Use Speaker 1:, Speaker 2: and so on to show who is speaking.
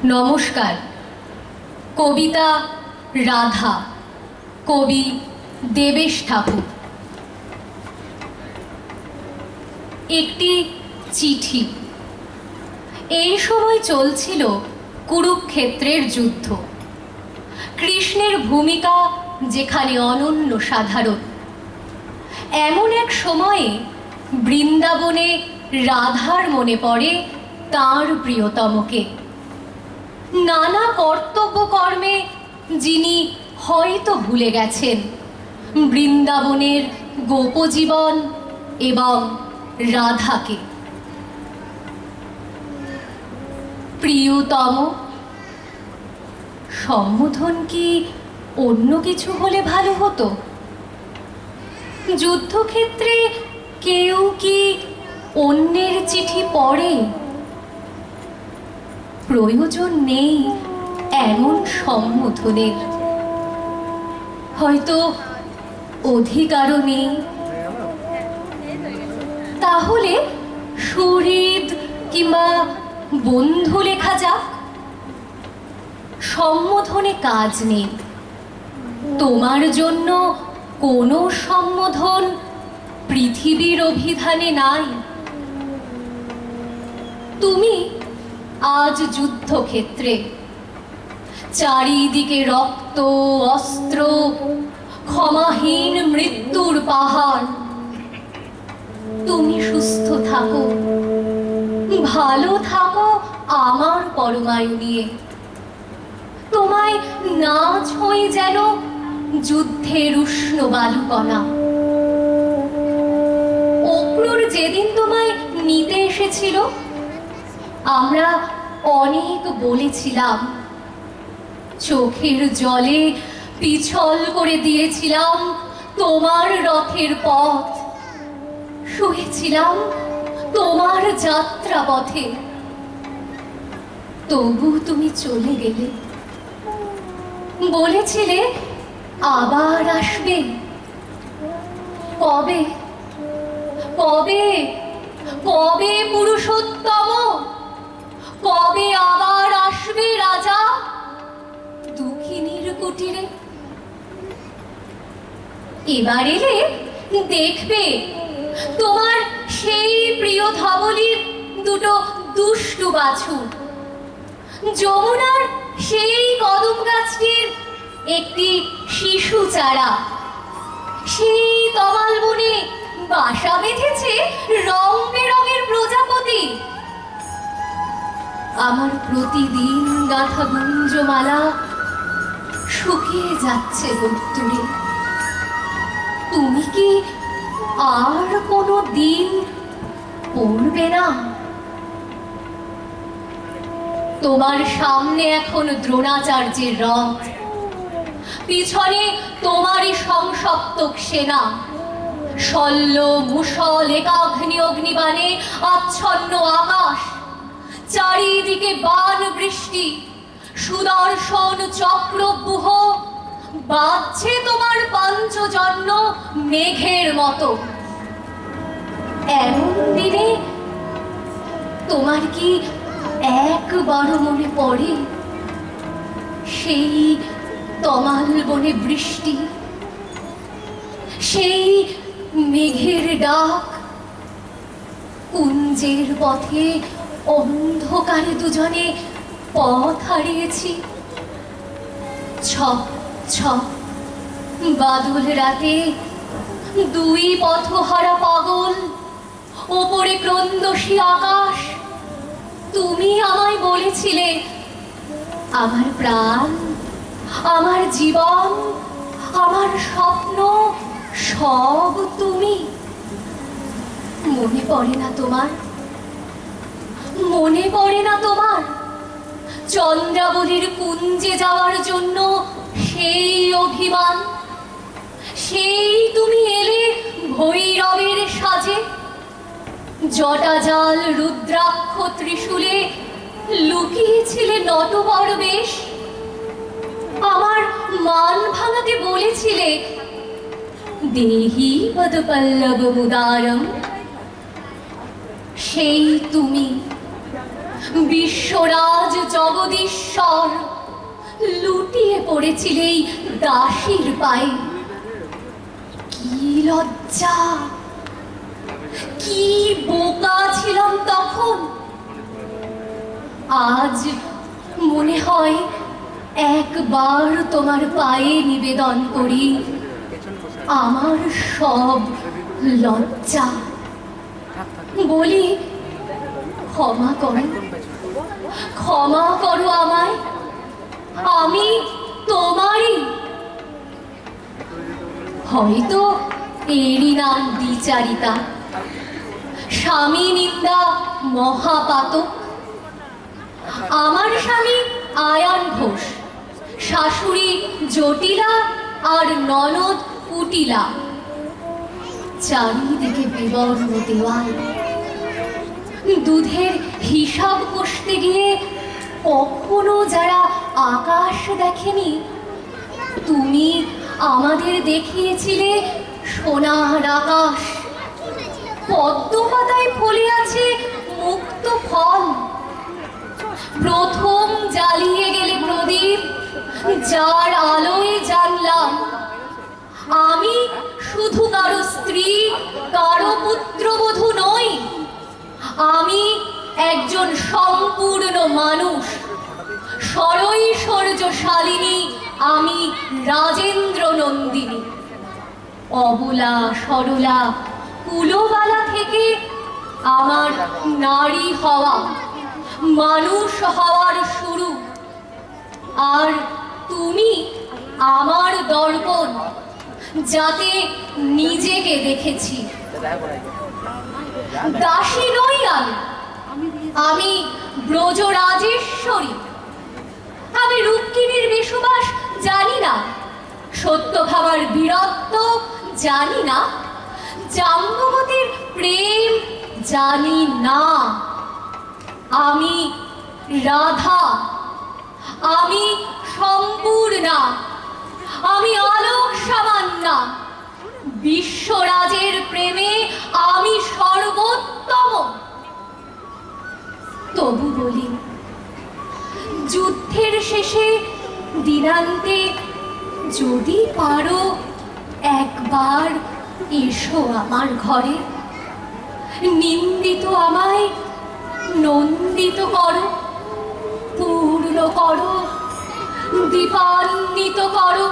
Speaker 1: নমস্কার। কবিতা রাধা, কবি দেবেশ ঠাকুর। একটি চিঠি। এই সময় চলছিল কুরুক্ষেত্রের যুদ্ধ। কৃষ্ণের ভূমিকা যেখানে অনন্য সাধারণ, এমন এক সময়ে বৃন্দাবনে রাধার মনে পড়ে তাঁর প্রিয়তমকে। নানা কর্তব্য কর্মে যিনি হয়তো ভুলে গেছেন বৃন্দাবনের গোপজীবন এবং রাধাকে। প্রিয়তম সম্বোধন কি অন্য কিছু হলে ভালো হতো? যুদ্ধক্ষেত্রে কেউ কি অন্যের চিঠি পড়ে? প্রয়োজন নেই এমন সম্বোধনের, হয়তো অধিকারও নেই। তাহলে সুহৃদ কিংবা বন্ধু লেখা যাক। সম্বোধনে কাজ নেই। তোমার জন্য কোনো সম্বোধন পৃথিবীর অভিধানে নাই। তুমি আজ যুদ্ধক্ষেত্রে, চারিদিকে রক্ত, অস্ত্র, ক্ষমাহীন মৃত্যুর পাহাড়। তুমি সুস্থ থাকো, ভালো থাকো আমার পরমায়ু নিয়ে। তোমায় না ছোঁয় যেন যুদ্ধের উষ্ণ বালুকণা। অক্রূর যেদিন তোমায় নিতে এসেছিল, আমরা অনেক বলেছিলাম, চোখের জলে পিছল করে দিয়েছিলাম তোমার রথের পথ, শুয়েছিলাম তোমার যাত্রা পথে। তবু তুমি চলে গেলে। বলেছিলে আবার আসবে। কবে কবে কবে পুরুষোত্তম? কবে আবার আসবে রাজা দুঃখিনীর কুটিরে? এবার এলে দেখবে তোমার সেই প্রিয় ধবলির দুটো দুষ্টু বাছুর, যমুনার সেই কদম গাছটির একটি শিশু চারা, সেই তমাল বনে বাসা বেঁধেছে রং বেরঙের প্রজাপতি। আমার প্রতিদিন গাঁথা গুঞ্জমালা শুকিয়ে যাচ্ছে রোদ্দুরে। তুমি কি আর কোনো দিন পড়বে না? তোমার সামনে এখন দ্রোণাচার্যের রথ, পিছনে তোমারই সংসপ্তক সেনা, শল্য মুষল একাগ্নি অগ্নিবাণে আচ্ছন্ন আকাশ, চারিদিকে বাণ বৃষ্টি, সুদর্শন চক্রব্যূহ বাজছে তোমার পাঞ্চজন্য মেঘের মতো। এমন দিনে তোমার কি একবারও মনে পড়ে সেই তমাল বনে বৃষ্টি, সেই মেঘের ডাক? কুঞ্জের পথে অন্ধকারে দুজনে পথ হারিয়েছি। ছক ছক বাদল রাতে দুই পথহারা পাগল, ওপরে ক্রন্দসী আকাশ। তুমি আমায় বলেছিলে, আমার প্রাণ, আমার জীবন, আমার স্বপ্ন সব তুমি। মনে পড়ে না তোমার? মনে পড়ে না তোমার চন্দ্রাবলীর কুঞ্জে যাওয়ার জন্য সেই অভিমান? সেই তুমি এলে ভৈরবের সাজে, জটাজাল রুদ্রাক্ষ ত্রিশূলে লুকিয়েছিলে নটবর বেশ। আমার মান ভাঙাতে বলেছিলে, দেহি পদপল্লব মুদারম। সেই তুমি বিশ্বরাজ জগদীশ্বর লুটিয়ে পড়েছিল এই দাসীর পায়ে। কি লজ্জা, কি বোকা ছিলাম তখন। আজ মনে হয় একবার তোমার পায়ে নিবেদন করি আমার সব লজ্জা। বলি, ক্ষমা করো, ক্ষমা করো আমায়, আমি তোমারই। হয়তো এরই নাম দ্বিচারিতা, স্বামী নিন্দা মহাপাতক। আমার স্বামী আয়ান ঘোষ, শাশুড়ি জটিলা আর ননদ কুটিলা। চারিদিকে বিবর্ণ দেওয়াল। দুধের হিসাব কষতে গিয়ে কখনো যারা আকাশ দেখেনি, তুমি আমাদের দেখিয়েছিলে সোনার আকাশ। পদ্ম পাতায় ফলে আছে মুক্ত ফল। প্রথম জ্বালিয়ে গেলে প্রদীপ, যার আলোয় জানলাম আমি শুধু কারো স্ত্রী, কারো পুত্রবধূ নই। আমি একজন সম্পূর্ণ মানুষ, সরৈশ্বর্যশালিনী। আমি রাজেন্দ্র নন্দিনী। অবলা সরলা কুলবালা থেকে আমার নারী হওয়া, মানুষ হওয়ার শুরু। আর তুমি আমার দর্পণ, যাতে নিজেকে দেখেছি। দাসী নই আমি ব্রজরাজেশ্বরী। আমি রুক্মিণীর বেশুবাস জানি না, সত্য ভাবার বীরত্ব জানি না, জাম্ববতীর প্রেম জানি না। আমি রাধা, আমি সম্পূর্ণা, আমি আলোক সামান্না। বিশ্বরাজের প্রেমে আমি সর্বোত্তম। তবু বলি, যুদ্ধের শেষে দিনান্তে যদি পারো একবার এসো আমার ঘরে। নিন্দিত আমায় নন্দিত করো, পূর্ণ করো, দীপান্বিত করো।